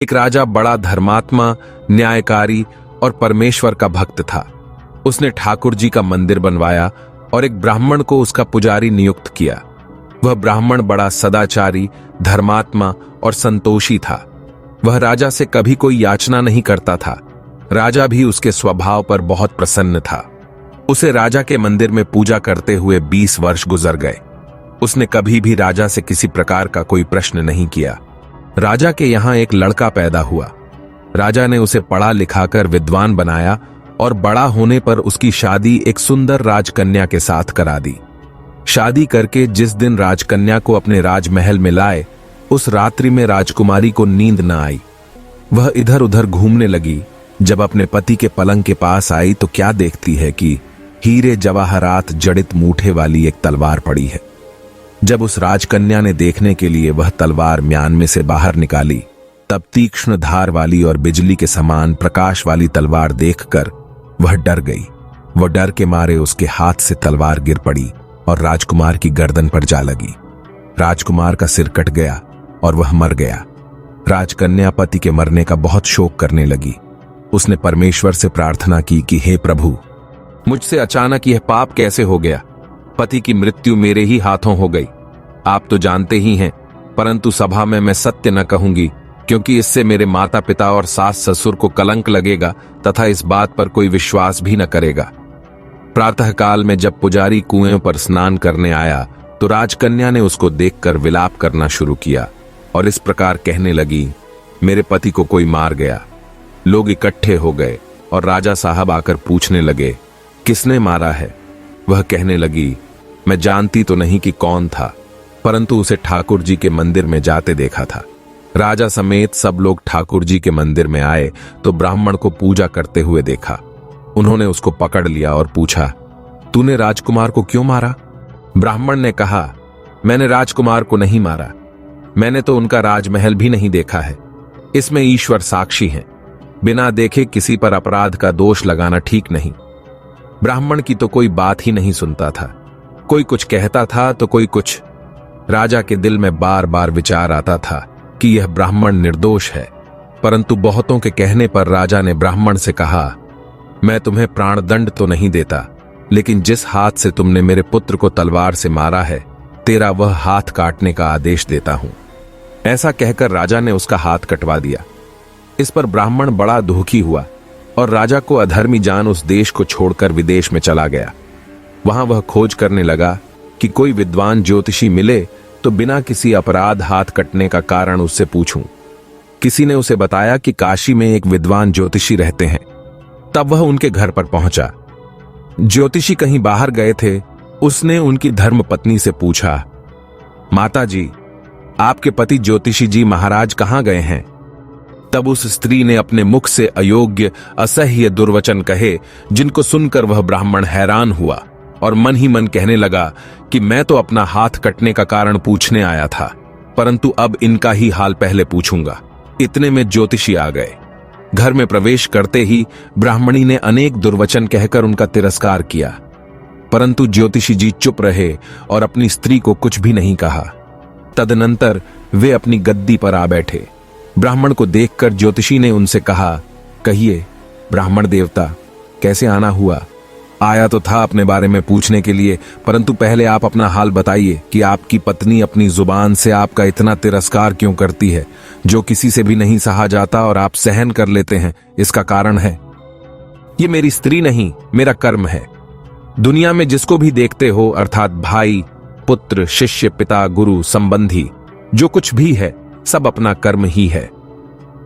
एक राजा बड़ा धर्मात्मा, न्यायकारी और परमेश्वर का भक्त था। उसने ठाकुर जी का मंदिर बनवाया और एक ब्राह्मण को उसका पुजारी नियुक्त किया। वह ब्राह्मण बड़ा सदाचारी, धर्मात्मा और संतोषी था। वह राजा से कभी कोई याचना नहीं करता था। राजा भी उसके स्वभाव पर बहुत प्रसन्न था। उसे राजा के मंदिर में पूजा करते हुए 20 वर्ष गुजर गए। उसने कभी भी राजा से किसी प्रकार का कोई प्रश्न नहीं किया। राजा के यहां एक लड़का पैदा हुआ। राजा ने उसे पढ़ा लिखाकर विद्वान बनाया और बड़ा होने पर उसकी शादी एक सुंदर राजकन्या के साथ करा दी। शादी करके जिस दिन राजकन्या को अपने राजमहल में लाए, उस रात्रि में राजकुमारी को नींद न आई। वह इधर उधर घूमने लगी। जब अपने पति के पलंग के पास आई तो क्या देखती है कि हीरे जवाहरात जड़ित मूठे वाली एक तलवार पड़ी है। जब उस राजकन्या ने देखने के लिए वह तलवार म्यान में से बाहर निकाली, तब तीक्ष्ण धार वाली और बिजली के समान प्रकाश वाली तलवार देखकर वह डर गई। वह डर के मारे उसके हाथ से तलवार गिर पड़ी और राजकुमार की गर्दन पर जा लगी। राजकुमार का सिर कट गया और वह मर गया। राजकन्या पति के मरने का बहुत शोक करने लगी। उसने परमेश्वर से प्रार्थना की कि हे प्रभु, मुझसे अचानक यह पाप कैसे हो गया? पति की मृत्यु मेरे ही हाथों हो गई। आप तो जानते ही हैं, परंतु सभा में मैं सत्य न कहूंगी, क्योंकि इससे मेरे माता पिता और सास ससुर को कलंक लगेगा तथा इस बात पर कोई विश्वास भी न करेगा। प्रातःकाल में जब पुजारी कुएं पर स्नान करने आया तो राजकन्या ने उसको देखकर विलाप करना शुरू किया और इस प्रकार कहने लगी, मेरे पति को कोई मार गया। लोग इकट्ठे हो गए और राजा साहब आकर पूछने लगे, किसने मारा है? वह कहने लगी, मैं जानती तो नहीं कि कौन था, परंतु उसे ठाकुर जी के मंदिर में जाते देखा था। राजा समेत सब लोग ठाकुर जी के मंदिर में आए तो ब्राह्मण को पूजा करते हुए देखा। उन्होंने उसको पकड़ लिया और पूछा, तूने राजकुमार को क्यों मारा? ब्राह्मण ने कहा, मैंने राजकुमार को नहीं मारा। मैंने तो उनका राजमहल भी नहीं देखा है। इसमें ईश्वर साक्षी हैं। बिना देखे किसी पर अपराध का दोष लगाना ठीक नहीं। ब्राह्मण की तो कोई बात ही नहीं सुनता था। कोई कुछ कहता था तो कोई कुछ। राजा के दिल में बार बार विचार आता था कि यह ब्राह्मण निर्दोष है, परंतु बहुतों के कहने पर राजा ने ब्राह्मण से कहा, मैं तुम्हें प्राणदंड तो नहीं देता, लेकिन जिस हाथ से तुमने मेरे पुत्र को तलवार से मारा है, तेरा वह हाथ काटने का आदेश देता हूं। ऐसा कहकर राजा ने उसका हाथ कटवा दिया। इस पर ब्राह्मण बड़ा दुखी हुआ और राजा को अधर्मी जान उस देश को छोड़कर विदेश में चला गया। वहां वह खोज करने लगा कि कोई विद्वान ज्योतिषी मिले तो बिना किसी अपराध हाथ कटने का कारण उससे पूछूं। किसी ने उसे बताया कि काशी में एक विद्वान ज्योतिषी रहते हैं। तब वह उनके घर पर पहुंचा। ज्योतिषी कहीं बाहर गए थे। उसने उनकी धर्मपत्नी से पूछा, माता जी, आपके पति ज्योतिषी जी महाराज कहां गए हैं? तब उस स्त्री ने अपने मुख से अयोग्य, असह्य दुर्वचन कहे, जिनको सुनकर वह ब्राह्मण हैरान हुआ और मन ही मन कहने लगा कि मैं तो अपना हाथ कटने का कारण पूछने आया था, परंतु अब इनका ही हाल पहले पूछूंगा। इतने में ज्योतिषी आ गए। घर में प्रवेश करते ही ब्राह्मणी ने अनेक दुर्वचन कहकर उनका तिरस्कार किया, परंतु ज्योतिषी जी चुप रहे और अपनी स्त्री को कुछ भी नहीं कहा। तदनंतर वे अपनी गद्दी पर आ बैठे। ब्राह्मण को देखकर ज्योतिषी ने उनसे कहा, कहिए ब्राह्मण देवता, कैसे आना हुआ? आया तो था अपने बारे में पूछने के लिए, परंतु पहले आप अपना हाल बताइए कि आपकी पत्नी अपनी जुबान से आपका इतना तिरस्कार क्यों करती है, जो किसी से भी नहीं सहा जाता और आप सहन कर लेते हैं। इसका कारण है, ये मेरी स्त्री नहीं, मेरा कर्म है। दुनिया में जिसको भी देखते हो, अर्थात भाई, पुत्र, शिष्य, पिता, गुरु, संबंधी, जो कुछ भी है, सब अपना कर्म ही है।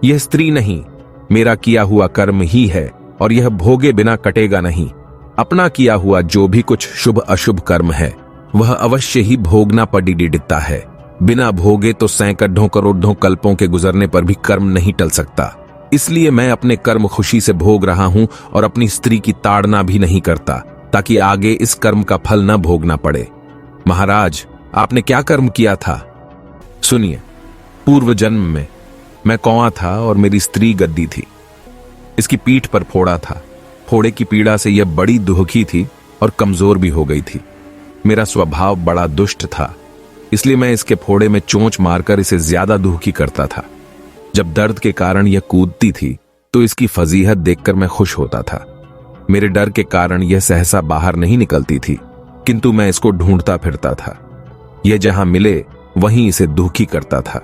यह स्त्री नहीं, मेरा किया हुआ कर्म ही है और यह भोगे बिना कटेगा नहीं। अपना किया हुआ जो भी कुछ शुभ अशुभ कर्म है, वह अवश्य ही भोगना पड़ी डिडता है। बिना भोगे तो सैकड़ों करोड़ों कल्पों के गुजरने पर भी कर्म नहीं टल सकता। इसलिए मैं अपने कर्म खुशी से भोग रहा हूं और अपनी स्त्री की ताड़ना भी नहीं करता, ताकि आगे इस कर्म का फल न भोगना पड़े। महाराज, आपने क्या कर्म किया था? सुनिए, पूर्व जन्म में मैं कौवा था और मेरी स्त्री गद्दी थी। इसकी पीठ पर फोड़ा था। फोड़े की पीड़ा से यह बड़ी दुखी थी और कमजोर भी हो गई थी। मेरा स्वभाव बड़ा दुष्ट था, इसलिए मैं इसके फोड़े में चोंच मारकर इसे ज्यादा दुखी करता था। जब दर्द के कारण यह कूदती थी तो इसकी फजीहत देखकर मैं खुश होता था। मेरे डर के कारण यह सहसा बाहर नहीं निकलती थी, किंतु मैं इसको ढूंढता फिरता था। यह जहां मिले वहीं इसे दुखी करता था।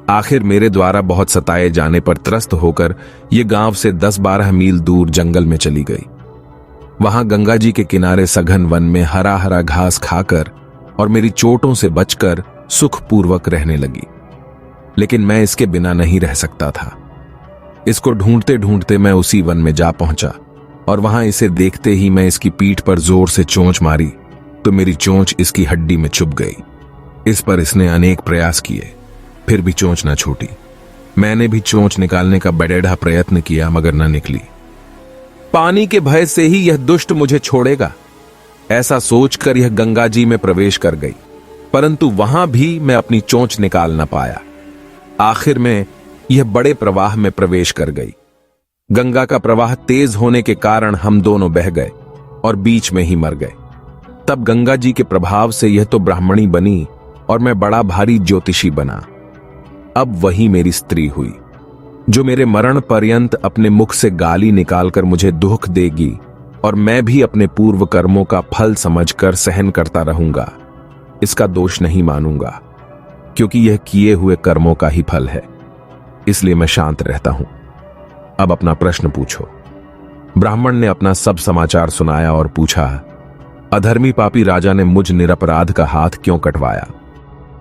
आखिर मेरे द्वारा बहुत सताए जाने पर त्रस्त होकर यह गांव से 10-12 मील दूर जंगल में चली गई। वहां गंगा जी के किनारे सघन वन में हरा हरा घास खाकर और मेरी चोटों से बचकर सुखपूर्वक रहने लगी। लेकिन मैं इसके बिना नहीं रह सकता था। इसको ढूंढते ढूंढते मैं उसी वन में जा पहुंचा और वहां इसे देखते ही मैं इसकी पीठ पर जोर से चोंच मारी तो मेरी चोंच इसकी हड्डी में चुभ गई। इस पर इसने अनेक प्रयास किए, फिर भी चोंच न छूटी। मैंने भी चोंच निकालने का बड़ेढ़ा प्रयत्न किया मगर न निकली। पानी के भय से ही यह दुष्ट मुझे छोड़ेगा, ऐसा सोचकर यह गंगा जी में प्रवेश कर गई, परंतु वहां भी मैं अपनी चोंच निकाल न पाया। आखिर में यह बड़े प्रवाह में प्रवेश कर गई। गंगा का प्रवाह तेज होने के कारण हम दोनों बह गए और बीच में ही मर गए। तब गंगा जी के प्रभाव से यह तो ब्राह्मणी बनी और मैं बड़ा भारी ज्योतिषी बना। अब वही मेरी स्त्री हुई जो मेरे मरण पर्यंत अपने मुख से गाली निकालकर मुझे दुख देगी और मैं भी अपने पूर्व कर्मों का फल समझकर सहन करता रहूंगा। इसका दोष नहीं मानूंगा, क्योंकि यह किए हुए कर्मों का ही फल है। इसलिए मैं शांत रहता हूं। अब अपना प्रश्न पूछो। ब्राह्मण ने अपना सब समाचार सुनाया और पूछा, अधर्मी पापी राजा ने मुझ निरपराध का हाथ क्यों कटवाया?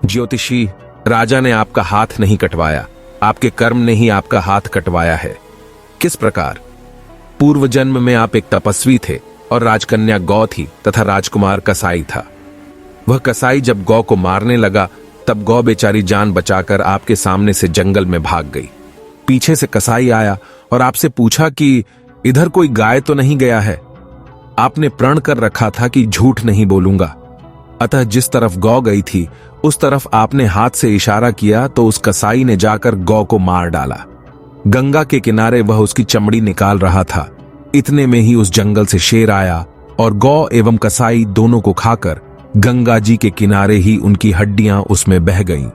ज्योतिषी, राजा ने आपका हाथ नहीं कटवाया, आपके कर्म ने ही आपका हाथ कटवाया है। किस प्रकार? पूर्व जन्म में आप एक तपस्वी थे और राजकन्या गौ थी तथा राजकुमार कसाई था। वह कसाई जब गौ को मारने लगा तब गौ बेचारी जान बचाकर आपके सामने से जंगल में भाग गई। पीछे से कसाई आया और आपसे पूछा कि इधर कोई गाय तो नहीं गया है? आपने प्रण कर रखा था कि झूठ नहीं बोलूंगा, अतः जिस तरफ गौ गई थी उस तरफ आपने हाथ से इशारा किया तो उस कसाई ने जाकर गौ को मार डाला। गंगा के किनारे वह उसकी चमड़ी निकाल रहा था। इतने में ही उस जंगल से शेर आया और गौ एवं कसाई दोनों को खाकर गंगा जी के किनारे ही उनकी हड्डियां उसमें बह गईं।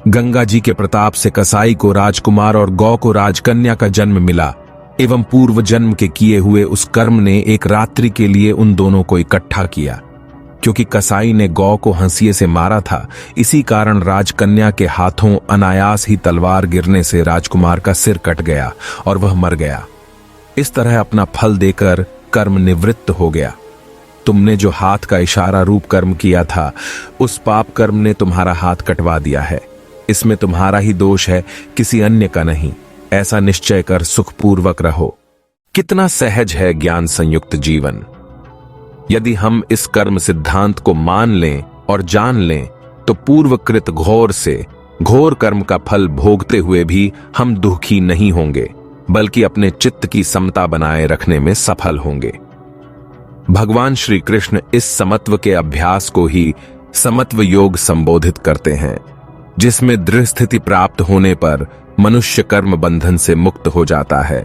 गंगा जी के प्रताप से कसाई को राजकुमार और गौ को राजकन्या का जन्म मिला एवं पूर्व जन्म के किए हुए उस कर्म ने एक रात्रि के लिए उन दोनों को इकट्ठा किया। क्योंकि कसाई ने गौ को हंसिए से मारा था, इसी कारण राजकन्या के हाथों अनायास ही तलवार गिरने से राजकुमार का सिर कट गया और वह मर गया। इस तरह अपना फल देकर कर्म निवृत्त हो गया। तुमने जो हाथ का इशारा रूप कर्म किया था, उस पाप कर्म ने तुम्हारा हाथ कटवा दिया है। इसमें तुम्हारा ही दोष है, किसी अन्य का नहीं। ऐसा निश्चय कर सुखपूर्वक रहो। कितना सहज है ज्ञान संयुक्त जीवन। यदि हम इस कर्म सिद्धांत को मान लें और जान लें तो पूर्वकृत घोर कर्म का फल भोगते हुए भी हम दुखी नहीं होंगे, बल्कि अपने चित्त की समता बनाए रखने में सफल होंगे। भगवान श्री कृष्ण इस समत्व के अभ्यास को ही समत्व योग संबोधित करते हैं, जिसमें दृढ़ स्थिति प्राप्त होने पर मनुष्य कर्म बंधन से मुक्त हो जाता है।